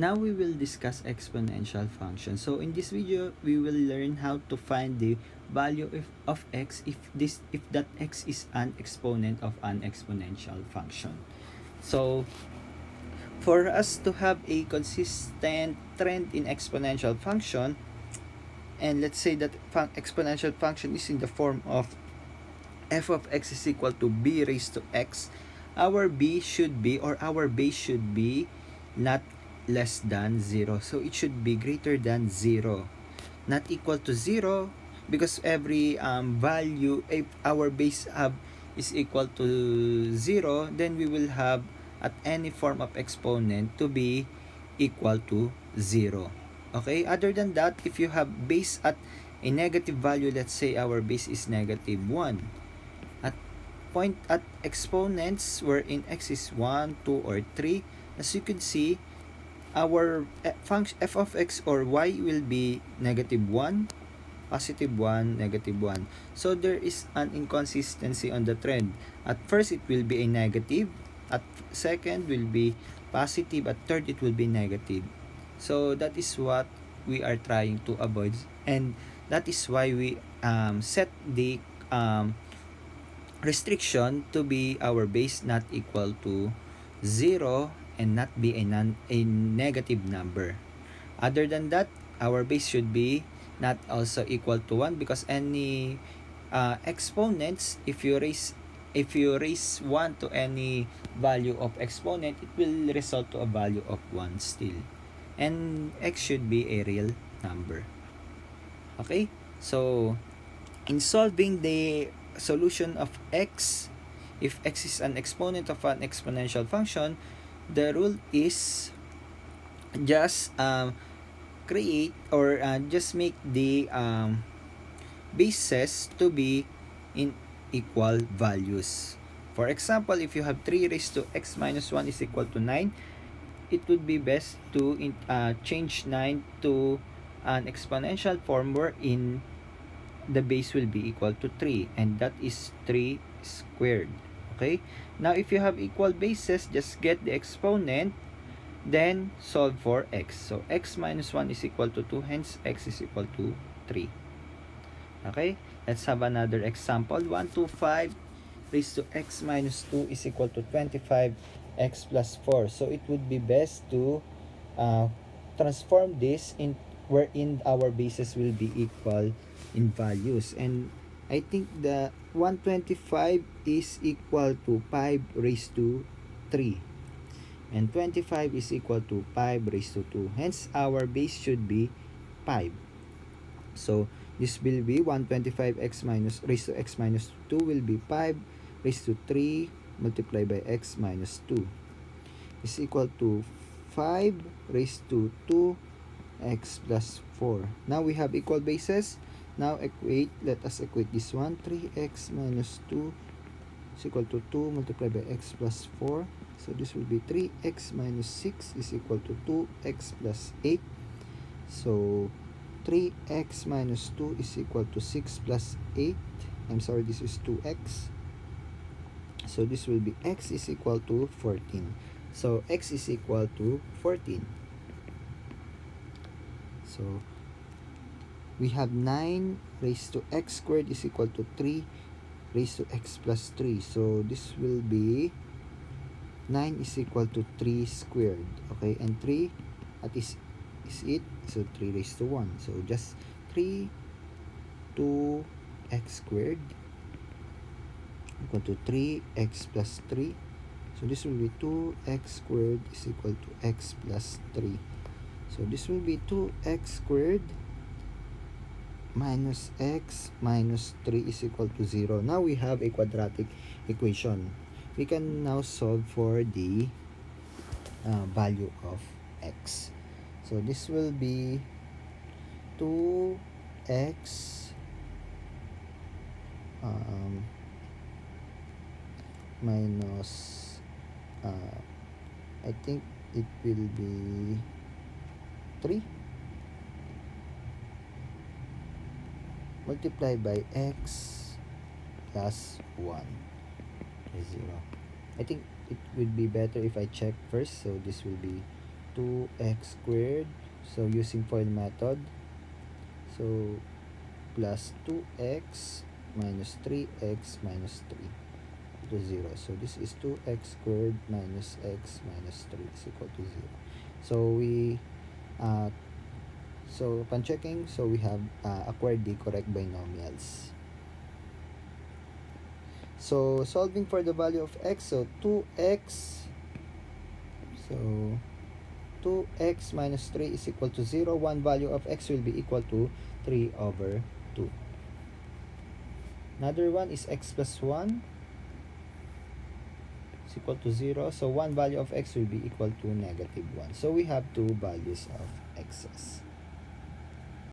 Now we will discuss exponential function. So in this video, we will learn how to find the value of x if that x is an exponent of an exponential function. So for us to have a consistent trend in exponential function, and let's say that exponential function is in the form of f of x is equal to b raised to x, our b should be, or our base should be, not less than 0. So it should be greater than 0. Not equal to 0, because every value, if our base is equal to 0, then we will have at any form of exponent to be equal to 0. Okay? Other than that, if you have base at a negative value, let's say our base is negative 1. At point at exponents wherein x is 1, 2, or 3, as you can see, our function f of x or y will be negative 1, positive 1, negative 1. So there is an inconsistency on the trend. At first, it will be a negative. At second, will be positive. At third, it will be negative. So that is what we are trying to avoid. And that is why we set the restriction to be our base not equal to 0 and not be a negative number. Other than that, our base should be not also equal to 1, because any exponents, if you raise 1 to any value of exponent, it will result to a value of 1 still. And x should be a real number. Okay? So in solving the solution of x, if x is an exponent of an exponential function, the rule is just create or just make the bases to be in equal values. For example, if you have 3 raised to x minus 1 is equal to 9, it would be best to change 9 to an exponential form wherein the base will be equal to 3, and that is 3 squared. Okay? Now, if you have equal bases, just get the exponent, then solve for x. So, x minus 1 is equal to 2, hence x is equal to 3. Okay? Let's have another example. 125 raised to x minus 2 is equal to 25x plus 4. So, it would be best to transform this in wherein our bases will be equal in values. And I think the 125 is equal to 5 raised to 3. And 25 is equal to 5 raised to 2. Hence, our base should be 5. So, this will be 125x minus raised to x minus 2 will be 5 raised to 3 multiplied by x minus 2 is equal to 5 raised to 2 x plus 4. Now we have equal bases. Now let us equate this one. 3x minus 2 is equal to 2 multiplied by x plus 4. So this will be 3x minus 6 is equal to 2x plus 8. So 3x minus 2 is equal to 6 plus 8. I'm sorry, this is 2x. So this will be x is equal to 14. So x is equal to 14. So we have 9 raised to x squared is equal to 3 raised to x plus 3. So this will be 9 is equal to 3 squared. Okay, and 3 at is it. So 3 raised to 1. So just 3 to x squared equal to 3x plus 3. So this will be 2x squared is equal to x plus 3. So this will be 2x squared minus x minus 3 is equal to 0. Now we have a quadratic equation. We can now solve for the value of x. So this will be 2x minus I think it will be 3 multiplied by x plus 1 is 0. I think it would be better if I check first. So this will be 2x squared. So using FOIL method, so plus 2x minus 3x minus 3 to 0. So this is 2x squared minus x minus 3 is equal to 0. So upon checking, so we have acquired the correct binomials. So solving for the value of x, so 2x, so 2x minus 3 is equal to 0. One value of x will be equal to 3 over 2. Another one is x plus 1 is equal to 0. So one value of x will be equal to negative 1. So we have two values of x's.